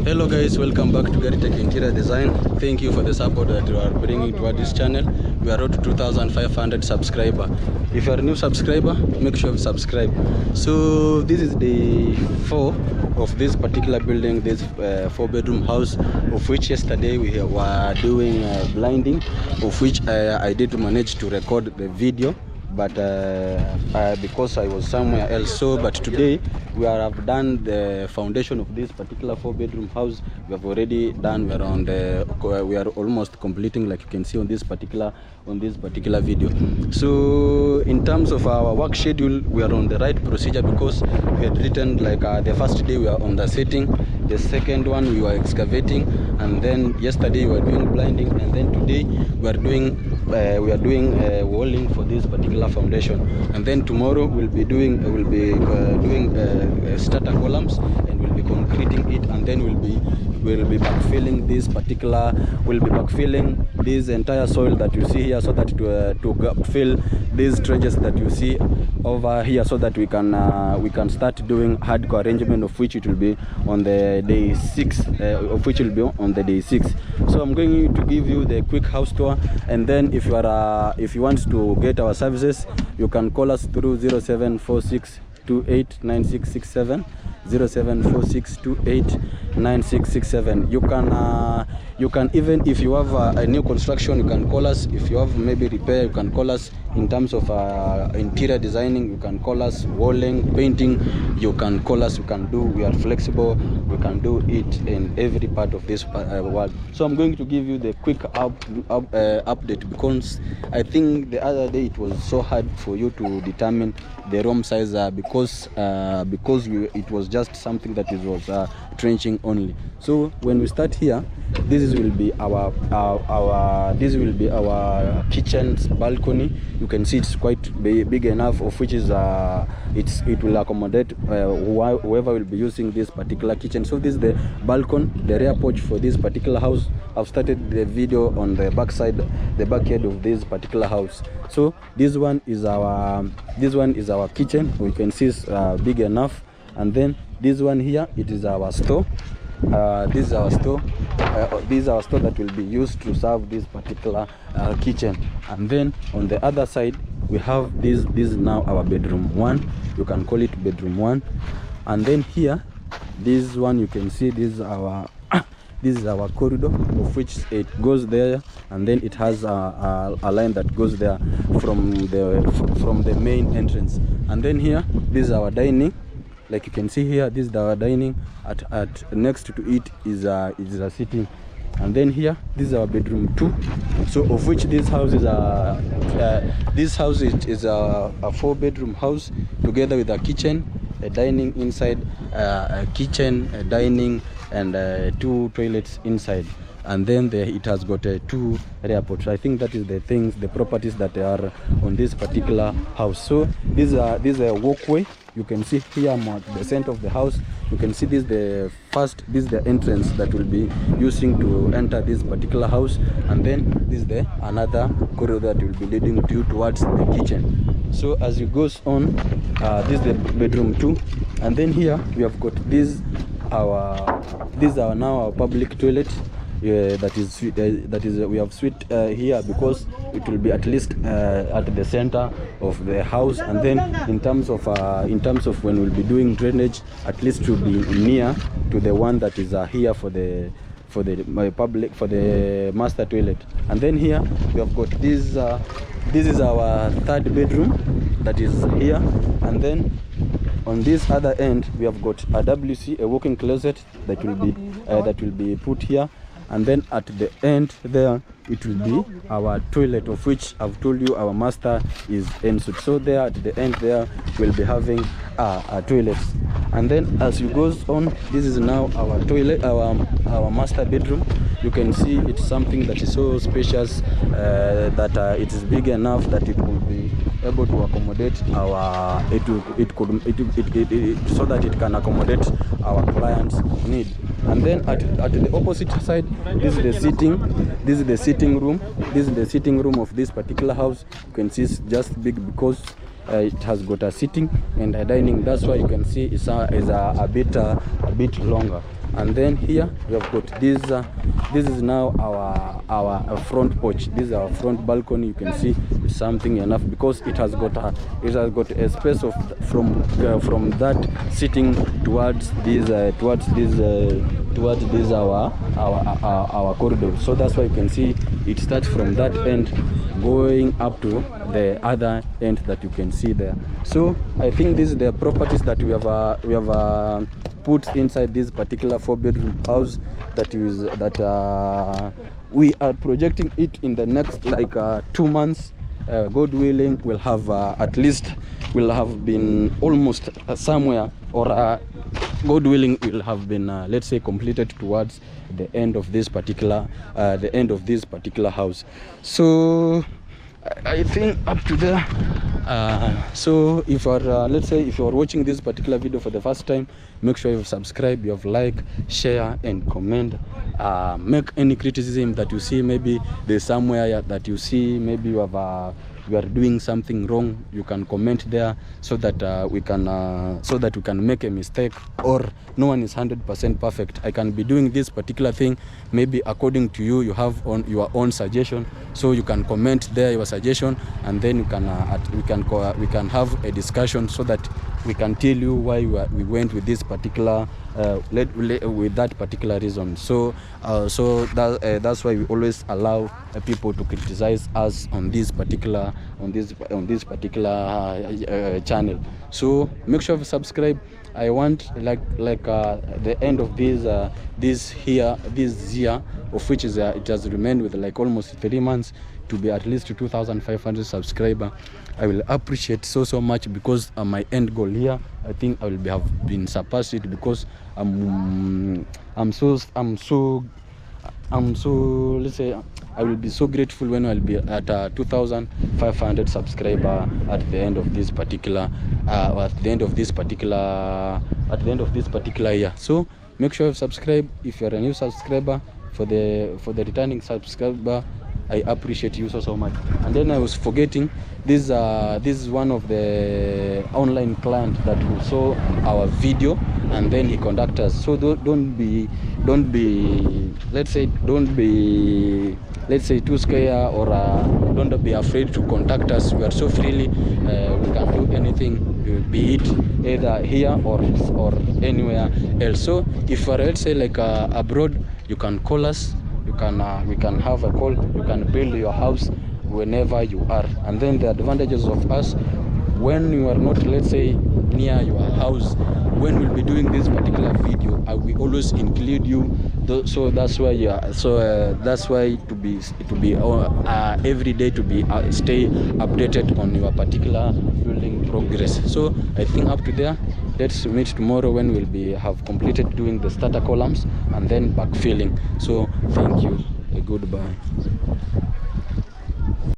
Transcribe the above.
Hello guys, welcome back to Garitech Interior Design. Thank you for the support that you are bringing toward this channel. We are road to 2,500 subscribers. If you are a new subscriber, make sure you subscribe. So this is the 4 of this particular building, this 4-bedroom house, of which yesterday we were doing blinding, of which I did manage to record the video, but because I was somewhere else. But today we have done the foundation of this particular 4-bedroom house. We have already done. We are almost completing, like you can see on this particular video. So in terms of our work schedule, we are on the right procedure because we had written like the first day we are on the setting, the second one we were excavating, and then yesterday we were doing blinding, and then today we are doing walling for this particular foundation, and then tomorrow we'll be doing starter columns, and we'll be concreting it, and then we'll be backfilling this entire soil that you see here, so that to fill these trenches that you see over here, so that we can start doing hardcore arrangement, of which it will be on the day 6. So I'm going to give you the quick house tour, and then if you want to get our services, you can call us through 0746 289667, 0746289667. You can even, if you have a new construction, you can call us. If you have maybe repair, you can call us. In terms of interior designing, you can call us. Walling, painting, you can call us. We are flexible. We can do it in every part of this world. So I'm going to give you the quick update, because I think the other day it was so hard for you to determine the room size because it was just something that was trenching only. So when we start here, this will be our kitchen's balcony. You can see it's quite big enough, of which is it will accommodate whoever will be using this particular kitchen. So this is the balcony, the rear porch for this particular house. I've started the video on the backside, the backyard of this particular house. So this one is our kitchen. We can see it's big enough, and then this one here, it is our store. This is our store. This is our store that will be used to serve this particular kitchen. And then on the other side, we have this is now our bedroom 1. You can call it bedroom 1. And then here, this one, you can see this is our corridor, of which it goes there, and then it has a line that goes there from the main entrance. And then here, this is our dining. Like you can see here, this is our dining. At next to it is a sitting. And then here, this is our bedroom 2. So of which this house is a 4-bedroom house, together with a kitchen, a dining inside, a kitchen, a dining, and 2 toilets inside. And then it has got 2 rear ports. I think that is the properties that are on this particular house. So this is a walkway. You can see here at the center of the house. You can see this is the entrance that will be using to enter this particular house, and then this is another corridor that will be leading you towards the kitchen. So as it goes on, this is the bedroom 2, and then here we have got this now our public toilet. That is we have suite here, because it will be at least at the center of the house, and then in terms of when we'll be doing drainage, at least to be near to the one that is here for the master toilet. And then here we have got this is our 3rd bedroom that is here, and then on this other end we have got a WC, a walk-in closet that will be put here. And then at the end there, it will be our toilet, of which I've told you our master is ensuite. So there at the end there, we'll be having a toilet. And then as it goes on, this is now our toilet, our master bedroom. You can see it's something that is so spacious, that it is big enough that it will be able to accommodate so that it can accommodate our clients' need. And then at the opposite side, this is the sitting room. This is the sitting room of this particular house. You can see it's just big because it has got a sitting and a dining. That's why you can see it's a bit longer. And then here we have got this. This is now our front porch. This is our front balcony. You can see it's something enough because it has got a space of from that sitting towards this our corridor. So that's why you can see it starts from that end going up to the other end that you can see there. So I think these are the properties that we have put inside this particular 4-bedroom house that we are projecting it in the next 2 months. God willing, we'll have we'll have been almost somewhere, or God willing, will have been let's say completed towards the end of this particular house. So I think up to there. So if you are let's say if you are watching this particular video for the first time, make sure you subscribe, you have like, share and comment. Make any criticism that you see. Maybe there's somewhere that you see maybe you are doing something wrong, you can comment there so that we can make a mistake, or no one is 100% perfect. I can be doing this particular thing, maybe according to you, you have your own suggestion, so you can comment there your suggestion, and then we can have a discussion so that we can tell you why we went with this particular with that particular reason. So that's why we always allow people to criticize us on this particular channel. So make sure you subscribe. I want the end of this year, of which is it has remained with almost 3 months, to be at least 2,500 subscribers. I will appreciate so much, because my end goal here, I think I will have been surpassed it, because I'm so let's say I will be so grateful when I'll be at 2,500 subscriber at the end of this particular year. So make sure you subscribe if you're a new subscriber. For the returning subscriber, I appreciate you so much. And then I was forgetting, this is one of the online clients that who saw our video, and then he contacted us. So don't be too scared, or don't be afraid to contact us. We are so freely, we can do anything, be it either here or anywhere else. So if you are, let's say, abroad, you can call us. We can have a call. You can build your house whenever you are. And then the advantages of us, when you are not, let's say, near your house, when we'll be doing this particular video, I will always include you. So that's why that's why to be every day to be stay updated on your particular building progress. So I think up to there, let's meet tomorrow when we'll have completed doing the starter columns and then backfilling. So thank you, goodbye.